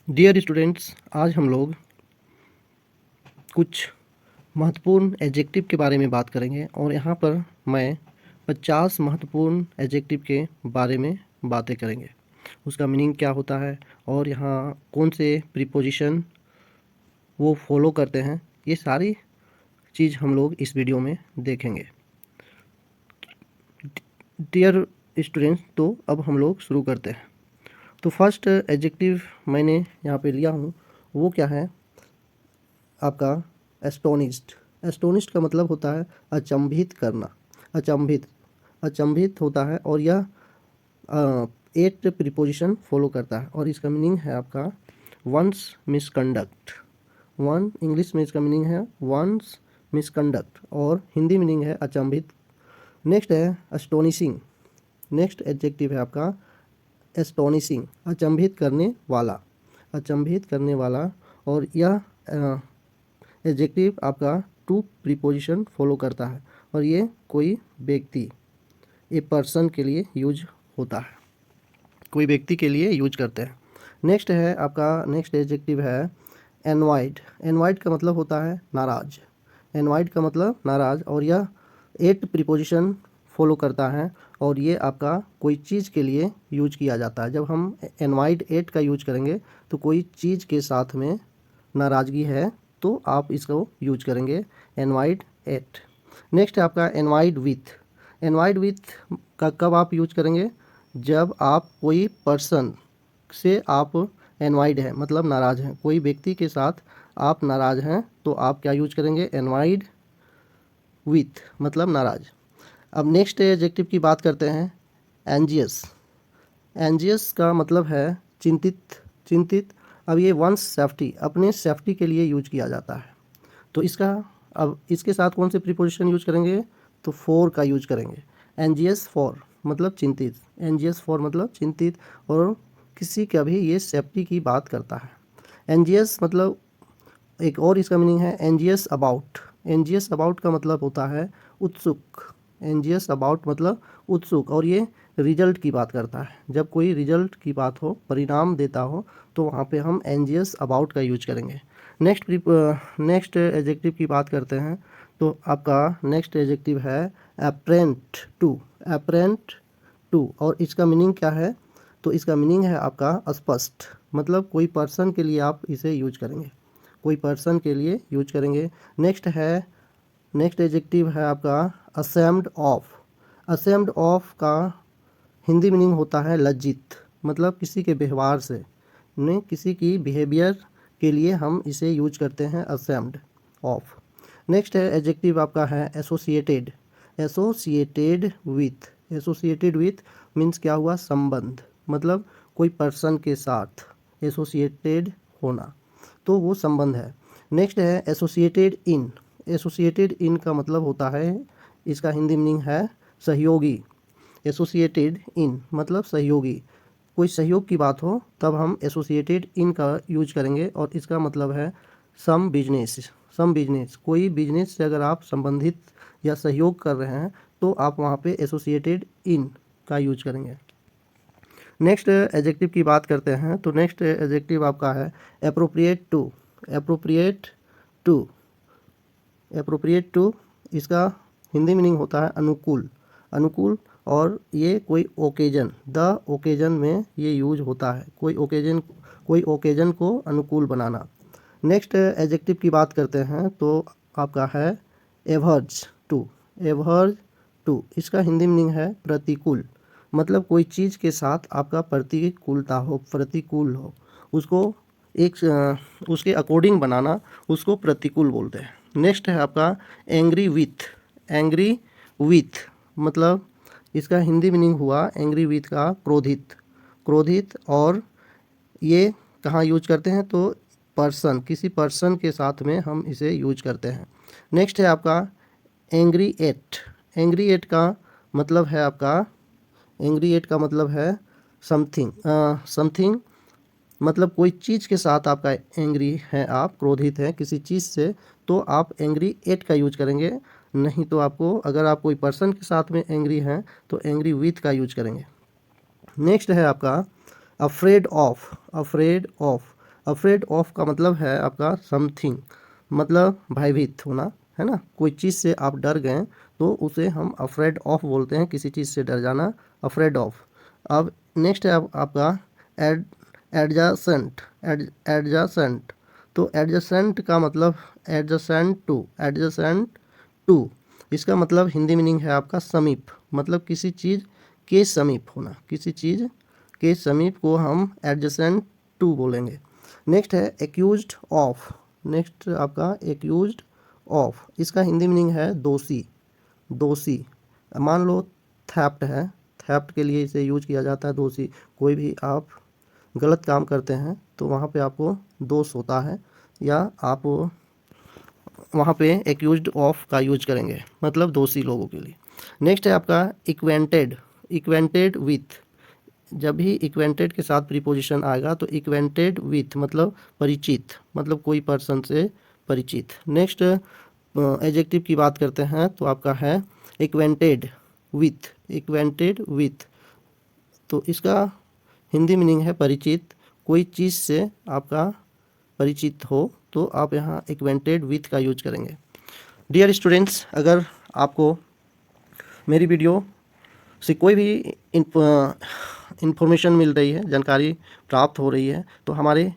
Dear students, आज हम लोग कुछ महत्वपूर्ण एडजेक्टिव के बारे में बात करेंगे और यहाँ पर मैं 50 महत्वपूर्ण एडजेक्टिव के बारे में बातें करेंगे। उसका मीनिंग क्या होता है और यहाँ कौन से प्रीपोजिशन वो फॉलो करते हैं, ये सारी चीज़ हम लोग इस वीडियो में देखेंगे। डियर स्टूडेंट्स, तो अब हम लोग शुरू करते हैं। तो फर्स्ट एडजेक्टिव मैंने यहाँ पे लिया हूँ, वो क्या है आपका एस्टोनिश्ड। एस्टोनिश्ड का मतलब होता है अचंभित करना, अचंभित होता है और यह 8 प्रीपोजिशन फॉलो करता है और इसका मीनिंग है आपका वंस मिसकंडक्ट। वन इंग्लिश में इसका मीनिंग है वंस मिसकंडक्ट और हिंदी मीनिंग है अचंभित। नेक्स्ट है एस्टोनिशिंग। नेक्स्ट एडजेक्टिव है आपका एस्टोनिशिंग, अचंभित करने वाला और यह एडजेक्टिव आपका 2 प्रीपोजिशन फॉलो करता है और ये कोई व्यक्ति, ए पर्सन के लिए यूज होता है, कोई व्यक्ति के लिए यूज करते हैं। नेक्स्ट है आपका नेक्स्ट एडजेक्टिव है एनवाइड। एनवाइड का मतलब होता है नाराज। एनवाइड का मतलब नाराज और यह 8 प्रीपोजिशन फॉलो करता है और ये आपका कोई चीज़ के लिए यूज किया जाता है। जब हम एनवाइड 8 का यूज करेंगे तो कोई चीज़ के साथ में नाराज़गी है तो आप इसको यूज करेंगे एनवाइड 8। नेक्स्ट है आपका एनवाइड विथ। एनवाइड विथ का कब आप यूज करेंगे? जब आप कोई पर्सन से आप एनवाइड है मतलब नाराज़ हैं, कोई व्यक्ति के साथ आप नाराज़ हैं तो आप क्या यूज करेंगे? एनवाइड विथ मतलब नाराज़। अब नेक्स्ट एडजेक्टिव की बात करते हैं एंजियस। एंजियस का मतलब है चिंतित। अब ये वंस सेफ्टी, अपने सेफ्टी के लिए यूज किया जाता है तो इसका अब इसके साथ कौन से प्रीपोजिशन यूज करेंगे? तो फॉर का यूज करेंगे। एंजियस फॉर मतलब चिंतित, एंजियस फॉर मतलब चिंतित और किसी का भी ये सेफ्टी की बात करता है। एंजियस मतलब एक और इसका मीनिंग है एंजियस अबाउट। एंजियस अबाउट का मतलब होता है उत्सुक। एंजियस अबाउट मतलब उत्सुक और ये रिजल्ट की बात करता है। जब कोई रिजल्ट की बात हो, परिणाम देता हो तो वहाँ पे हम एंजियस अबाउट का यूज करेंगे। नेक्स्ट एडजेक्टिव की बात करते हैं तो आपका नेक्स्ट एडजेक्टिव है अप्रेंट टू और इसका मीनिंग क्या है? तो इसका मीनिंग है आपका स्पष्ट, मतलब कोई पर्सन के लिए आप इसे यूज करेंगे, कोई पर्सन के लिए यूज करेंगे। नेक्स्ट एडजेक्टिव है आपका असेम्ड ऑफ। असेम्ड ऑफ का हिंदी मीनिंग होता है लज्जित, मतलब किसी के व्यवहार से, नहीं किसी की बिहेवियर के लिए हम इसे यूज करते हैं असेम्ड ऑफ। नेक्स्ट है एडजेक्टिव आपका है एसोसिएटेड। एसोसिएटेड विथ मीन्स क्या हुआ? संबंध, मतलब कोई पर्सन के साथ एसोसिएटेड होना तो वो संबंध है। नेक्स्ट है एसोसिएटेड इन। एसोसिएटेड इन का मतलब होता है, इसका हिंदी मीनिंग है सहयोगी। एसोसिएटेड इन मतलब सहयोगी, कोई सहयोग की बात हो तब हम एसोसिएटेड इन का यूज करेंगे और इसका मतलब है सम बिजनेस। कोई बिजनेस से अगर आप संबंधित या सहयोग कर रहे हैं तो आप वहाँ पे एसोसिएटेड इन का यूज करेंगे। नेक्स्ट एडजेक्टिव की बात करते हैं तो नेक्स्ट एडजेक्टिव आपका है एप्रोप्रिएट टू। इसका हिंदी मीनिंग होता है अनुकूल और ये कोई ओकेजन, द ओकेजन में ये यूज होता है, कोई ओकेजन को अनुकूल बनाना। नेक्स्ट एडजेक्टिव की बात करते हैं तो आपका है एवर्ज टू। इसका हिंदी मीनिंग है प्रतिकूल, मतलब कोई चीज़ के साथ आपका प्रतिकूल हो उसको उसके अकॉर्डिंग बनाना, उसको प्रतिकूल बोलते हैं। नेक्स्ट है आपका एंग्री विथ मतलब इसका हिंदी मीनिंग हुआ एंग्री विथ का क्रोधित और ये कहाँ यूज करते हैं? तो किसी पर्सन के साथ में हम इसे यूज करते हैं। नेक्स्ट है आपका एंग्री एट का मतलब है आपका समथिंग, मतलब कोई चीज़ के साथ आपका एंग्री है, आप क्रोधित हैं किसी चीज़ से तो आप एंग्री एट का यूज करेंगे। नहीं तो आपको अगर आप कोई पर्सन के साथ में एंग्री हैं तो एंग्री विथ का यूज करेंगे। नेक्स्ट है आपका अफ्रेड ऑफ। अफ्रेड ऑफ का मतलब है आपका समथिंग, मतलब भयभीत होना, है ना। कोई चीज़ से आप डर गए तो उसे हम अफ्रेड ऑफ बोलते हैं, किसी चीज़ से डर जाना, अफ्रेड ऑफ। अब नेक्स्ट है आपका एडजासेंट। एडजासेंट, तो एडजासेंट का मतलब एडजासेंट टू, इसका मतलब हिंदी मीनिंग है आपका समीप, मतलब किसी चीज़ के समीप होना, किसी चीज़ के समीप को हम एडजेसेंट टू बोलेंगे। नेक्स्ट है एक्यूज्ड ऑफ। नेक्स्ट आपका एक्यूज्ड ऑफ, इसका हिंदी मीनिंग है दोषी। दोषी, मान लो थेफ्ट है, थेफ्ट के लिए इसे यूज किया जाता है दोषी। कोई भी आप गलत काम करते हैं तो वहाँ पे आपको दोष होता है, या आप वहाँ पे एक्यूज्ड ऑफ का यूज करेंगे, मतलब दोषी लोगों के लिए। नेक्स्ट है आपका इक्वेंटेड। इक्वेंटेड विथ, जब भी इक्वेंटेड के साथ प्रीपोजिशन आएगा तो इक्वेंटेड विथ मतलब परिचित, मतलब कोई पर्सन से परिचित। नेक्स्ट एडजेक्टिव की बात करते हैं तो आपका है इक्वेंटेड विथ। इक्वेंटेड विथ, तो इसका हिंदी मीनिंग है परिचित, कोई चीज़ से आपका परिचित हो तो आप यहाँ इक्वेंटेड विथ का यूज करेंगे। डियर स्टूडेंट्स, अगर आपको मेरी वीडियो से कोई भी इंफॉर्मेशन मिल रही है, जानकारी प्राप्त हो रही है, तो हमारे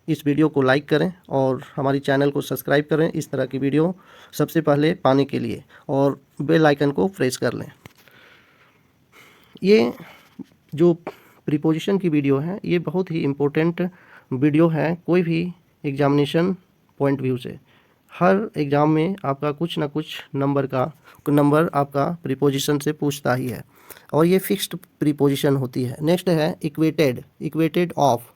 इस वीडियो को लाइक करें और हमारी चैनल को सब्सक्राइब करें इस तरह की वीडियो सबसे पहले पाने के लिए, और बेल आइकन को प्रेस कर लें। ये जो प्रीपोजिशन की वीडियो है ये बहुत ही इम्पोर्टेंट वीडियो है कोई भी एग्जामिनेशन पॉइंट व्यू से। हर एग्ज़ाम में आपका कुछ ना कुछ नंबर आपका प्रीपोजिशन से पूछता ही है, और ये फिक्स्ड प्रीपोजिशन होती है। नेक्स्ट है equated. Equated of.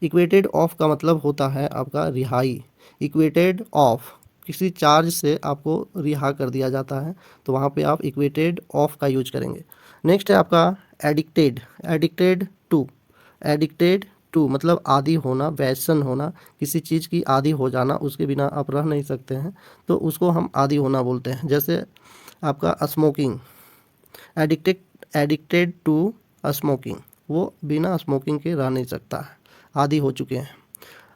Equated of का मतलब होता है आपका रिहाई। इक्वेटेड ऑफ, किसी चार्ज से आपको रिहा कर दिया जाता है तो वहाँ पे आप इक्वेटेड ऑफ का यूज करेंगे। नेक्स्ट है आपका addicted. Addicted to. Addicted to मतलब आदी होना, व्यसन होना, किसी चीज़ की आदी हो जाना, उसके बिना आप रह नहीं सकते हैं तो उसको हम आदी होना बोलते हैं। जैसे आपका स्मोकिंग, एडिक्टेड टू स्मोकिंग, वो बिना स्मोकिंग के रह नहीं सकता है, आदी हो चुके हैं।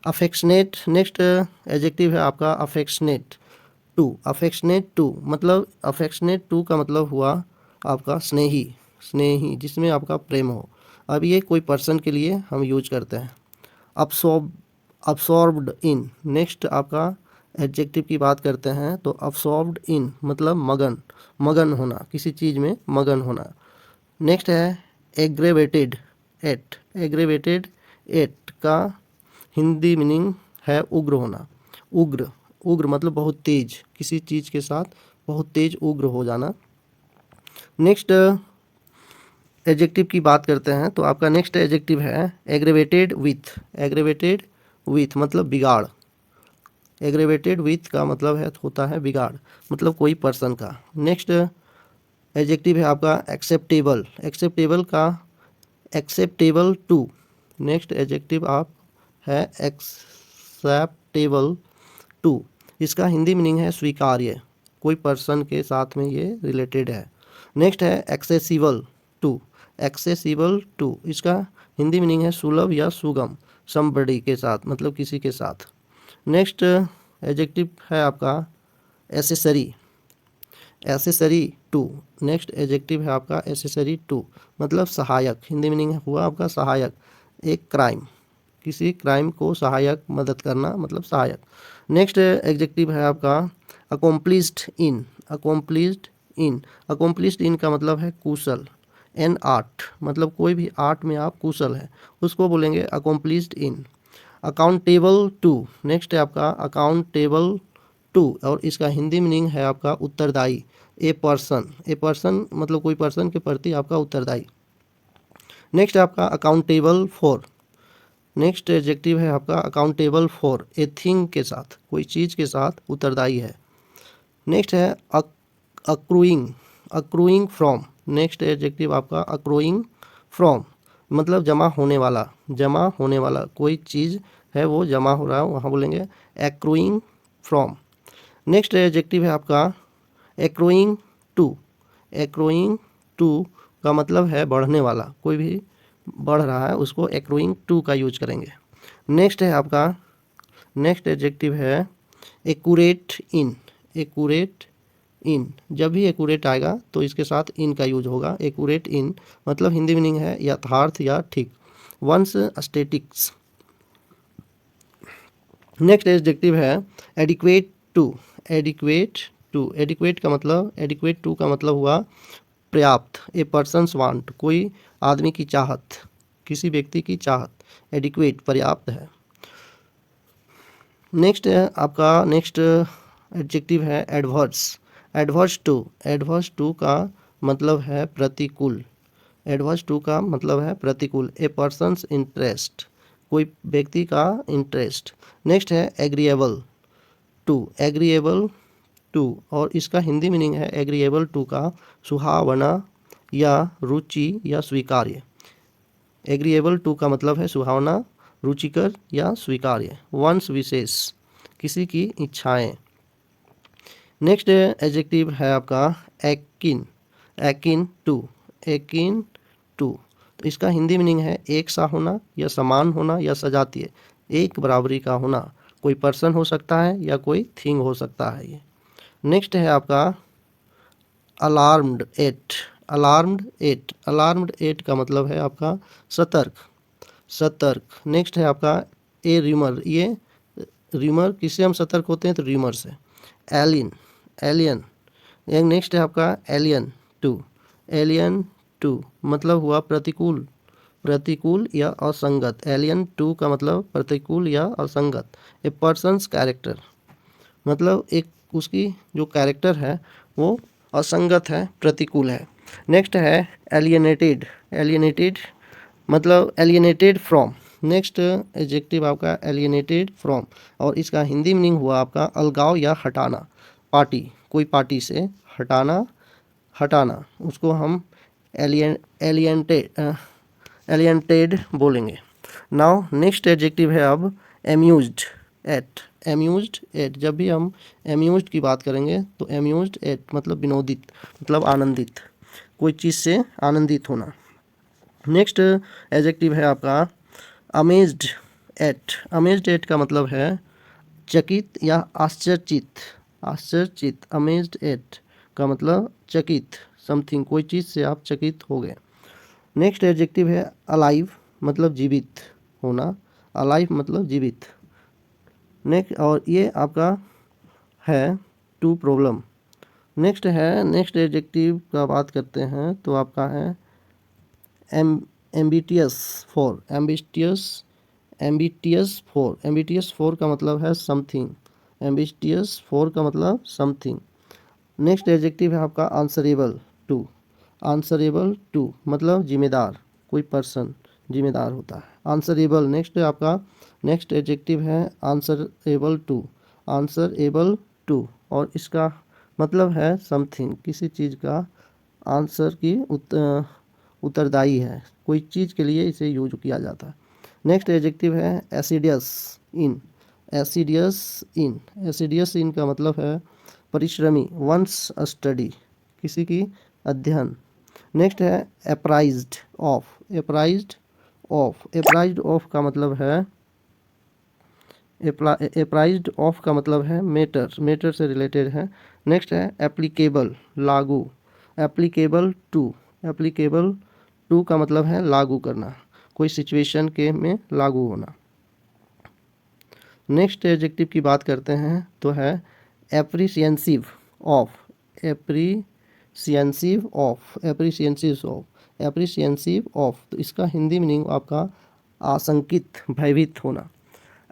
अफेक्शनेट, नेक्स्ट एडजेक्टिव है आपका अफेक्शनेट टू। अफेक्शनेट टू मतलब अफेक्शनेट टू का मतलब हुआ आपका स्नेही। स्नेही, जिसमें आपका प्रेम हो। अब ये कोई पर्सन के लिए हम यूज करते हैं। अब्सॉर्ब्ड इन। नेक्स्ट आपका एडजेक्टिव की बात करते हैं तो अब्सॉर्ब्ड इन मतलब मगन होना, किसी चीज़ में मगन होना। नेक्स्ट है एग्रेवेटेड एट। एग्रेवेटेड एट का हिंदी मीनिंग है उग्र होना। उग्र मतलब बहुत तेज, किसी चीज़ के साथ बहुत तेज उग्र हो जाना। नेक्स्ट एडजेक्टिव की बात करते हैं तो आपका नेक्स्ट एडजेक्टिव है एग्रेवेटेड विथ। एग्रेवेटेड विथ मतलब बिगाड़। एग्रेवेटेड विथ का मतलब होता है बिगाड़, मतलब कोई पर्सन का। नेक्स्ट एडजेक्टिव है आपका एक्सेप्टेबल। एक्सेप्टेबल का एक्सेप्टेबल टू। नेक्स्ट एडजेक्टिव आप है एक्सेप्टेबल टू, इसका हिंदी मीनिंग है स्वीकार्य, कोई पर्सन के साथ में ये रिलेटेड है। नेक्स्ट है एक्सेसिबल टू। एक्सेसिबल टू, इसका हिंदी मीनिंग है सुलभ या सुगम, समबडी के साथ, मतलब किसी के साथ। नेक्स्ट एडजेक्टिव है आपका accessory. Accessory to. Next adjective है आपका एसेसरी टू मतलब सहायक, हिंदी मीनिंग हुआ आपका सहायक। एक क्राइम, किसी क्राइम को सहायक, मदद करना, मतलब सहायक। नेक्स्ट एडजेक्टिव है आपका अकॉम्प्लिश्ड इन। अकॉम्प्लिश्ड इन। अकॉम्प्लिश्ड इन का मतलब है कुशल। एन आर्ट मतलब कोई भी आर्ट में आप कुशल हैं, उसको बोलेंगे accomplished in. Accountable to. Next है आपका अकाउंटेबल टू, और इसका हिंदी मीनिंग है आपका उत्तरदायी। A person. ए पर्सन मतलब कोई पर्सन के प्रति आपका उत्तरदायी। नेक्स्ट है आपका अकाउंटेबल फॉर। नेक्स्ट एडजेक्टिव है आपका अकाउंटेबल फॉर, ए थिंग के साथ, कोई चीज़ के साथ उत्तरदायी है। नेक्स्ट है accruing. Accruing from. Next adjective आपका अक्रूइंग फ्रॉम मतलब जमा होने वाला। जमा होने वाला, कोई चीज़ है वो जमा हो रहा है, वहाँ बोलेंगे एक्रूइंग फ्रॉम। नेक्स्ट एडजेक्टिव है आपका एक्रूइंग टू। एक्रूइंग टू का मतलब है बढ़ने वाला, कोई भी बढ़ रहा है उसको एक्रूइंग टू का यूज करेंगे। नेक्स्ट है आपका, नेक्स्ट एडजेक्टिव है एक्यूरेट इन। एक्यूरेट इन, जब भी एक्यूरेट आएगा तो इसके साथ इन का यूज होगा। एक्यूरेट इन मतलब हिंदी मीनिंग है यथार्थ या ठीक। Once statics. नेक्स्ट एडजेक्टिव है adequate to. Adequate to, adequate का मतलब, एडिक्वेट टू का मतलब हुआ पर्याप्त। ए पर्सनस वांट, कोई आदमी की चाहत, किसी व्यक्ति की चाहत। एडिक्वेट पर्याप्त है। नेक्स्ट है आपका, नेक्स्ट एडजेक्टिव है adverse. Adverse to, adverse to का मतलब है प्रतिकूल। एडवर्स टू का मतलब है प्रतिकूल। ए पर्सनस इंटरेस्ट, कोई व्यक्ति का इंटरेस्ट। नेक्स्ट है एग्रीएबल टू। एग्रीएबल टू, और इसका हिंदी मीनिंग है एग्रीएबल टू का सुहावना या रुचि या स्वीकार्य। एग्रीएबल टू का मतलब है सुहावना, रुचिकर या स्वीकार्य। वंश विशेष, किसी की इच्छाएं। नेक्स्ट एडजेक्टिव है आपका akin. Akin to, akin to, तो इसका हिंदी मीनिंग है एक सा होना या समान होना या सजातीय, एक बराबरी का होना। कोई पर्सन हो सकता है या कोई थिंग हो सकता है ये। नेक्स्ट है आपका alarmed at. Alarmed at, alarmed at का मतलब है आपका सतर्क, सतर्क। नेक्स्ट है आपका ए रिमर। ये रिमर, किससे हम सतर्क होते हैं तो रिमर से। Alien, alien. नेक्स्ट है आपका एलियन टू। एलियन टू मतलब हुआ प्रतिकूल, प्रतिकूल या असंगत। एलियन टू का मतलब प्रतिकूल या असंगत। ए पर्सन्स कैरेक्टर, मतलब एक उसकी जो कैरेक्टर है वो असंगत है, प्रतिकूल है। नेक्स्ट है एलियनेटेड। एलियनेटेड मतलब एलियनेटेड फ्रॉम। नेक्स्ट एडजेक्टिव आपका एलियनेटेड फ्रॉम, और इसका हिंदी मीनिंग हुआ आपका अलगाव या हटाना। पार्टी, कोई पार्टी से हटाना, हटाना, उसको हम एलियनेटेड, एलियनेटेड बोलेंगे। नाउ नेक्स्ट एडजेक्टिव है अब एम्यूज्ड एट। एम्यूज्ड एट, जब भी हम एम्यूज्ड की बात करेंगे तो एम्यूज्ड एट मतलब विनोदित, मतलब आनंदित, कोई चीज़ से आनंदित होना। नेक्स्ट एडजेक्टिव है आपका अमेज्ड एट। अमेज्ड एट का मतलब है चकित या आश्चर्यचकित, आश्चर्यचकित। अमेज्ड एट का मतलब चकित, समथिंग, कोई चीज़ से आप चकित हो गए। नेक्स्ट एडजेक्टिव है अलाइव, मतलब जीवित होना। अलाइव मतलब जीवित। नेक्स्ट, और ये आपका है टू प्रॉब्लम। नेक्स्ट है, नेक्स्ट एडजेक्टिव का बात करते हैं तो आपका है एम्बिटियस फॉर। एम्बिटियस, एम्बिटियस फॉर, एम्बिटियस फॉर का मतलब है समथिंग। एम्बिटियस फॉर का मतलब समथिंग। नेक्स्ट एडजेक्टिव है आपका आंसरेबल टू। आंसरेबल टू मतलब जिम्मेदार, कोई पर्सन जिम्मेदार होता है। आंसरेबल। नेक्स्ट है आपका, नेक्स्ट एडजेक्टिव है आंसरेबल टू। आंसरेबल टू, और इसका मतलब है समथिंग, किसी चीज़ का आंसर की उत्तरदायी है, कोई चीज़ के लिए इसे यूज किया जाता है। नेक्स्ट एडजेक्टिव है एसिडियस इन। एसिडियस इन, एसिडियस इन का मतलब है परिश्रमी, वंस स्टडी, किसी की अध्ययन। नेक्स्ट है एप्राइज्ड ऑफ। एप्राइज्ड ऑफ, एप्राइज्ड ऑफ का मतलब है, एप्राइज्ड ऑफ का मतलब है मैटर, मैटर से रिलेटेड है। नेक्स्ट है एप्लीकेबल, लागू। एप्लीकेबल टू, एप्लीकेबल टू का मतलब है लागू करना, कोई सिचुएशन के में लागू होना। नेक्स्ट एडजेक्टिव की बात करते हैं तो है एप्रिसिएंसिव ऑफ। एप्रिसिएंसिव ऑफ, एप्रिसिएंसिव ऑफ, एप्रिसिएंसिव ऑफ, तो इसका हिंदी मीनिंग आपका आशंकित, भयभीत होना।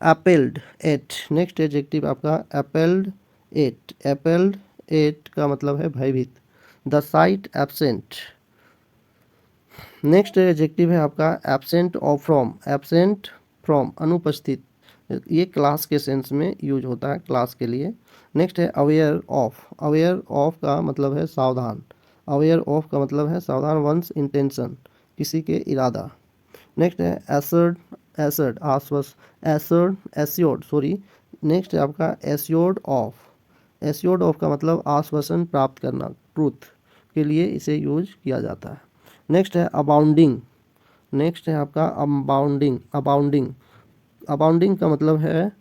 एपेल्ड एट। नेक्स्ट एडजेक्टिव आपका एपेल्ड एट। एपेल्ड एट का मतलब है भयभीत। The site absent. Next adjective है आपका एब्सेंट और फ्रॉम। एब्सेंट फ्रॉम अनुपस्थित, ये क्लास के सेंस में यूज होता है, क्लास के लिए। नेक्स्ट है अवेयर ऑफ। अवेयर ऑफ का मतलब है सावधान। अवेयर ऑफ का मतलब है सावधान, वंस इंटेंशन, किसी के इरादा। नेक्स्ट है एसर्ड, एसर्ड आश्वस्त, एसर्ड एस्योर्ड सॉरी। नेक्स्ट है आपका एस्योर्ड ऑफ। एस्योर्ड ऑफ का मतलब आश्वासन प्राप्त करना, ट्रूथ के लिए इसे यूज किया जाता है। नेक्स्ट है अबाउंडिंग। नेक्स्ट है आपका अबाउंडिंग। अबाउंडिंग अबाउंडिंग का मतलब है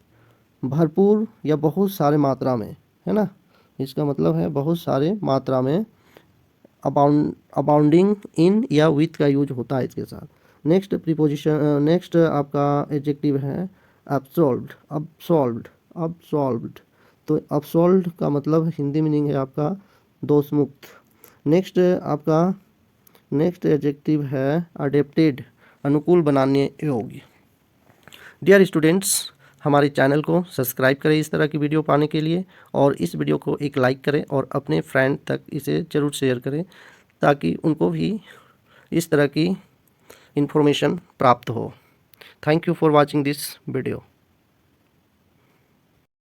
भरपूर या बहुत सारे मात्रा में, है ना। इसका मतलब है बहुत सारे मात्रा में। अबाउंडिंग इन या विथ का यूज होता है इसके साथ। नेक्स्ट प्रीपोजिशन, नेक्स्ट आपका एडजेक्टिव है अब्सॉल्व्ड। अब्सॉल्व्ड, अब्सॉल्व्ड। तो अब्सॉल्व्ड का मतलब हिंदी मीनिंग है आपका दोष मुक्त। नेक्स्ट आपका नेक्स्ट एडजेक्टिव है अडेप्टेड, अनुकूल बनाने योग्य। डियर स्टूडेंट्स, हमारे चैनल को सब्सक्राइब करें इस तरह की वीडियो पाने के लिए, और इस वीडियो को एक लाइक करें और अपने फ्रेंड तक इसे ज़रूर शेयर करें ताकि उनको भी इस तरह की इन्फॉर्मेशन प्राप्त हो। Thank you for watching this video.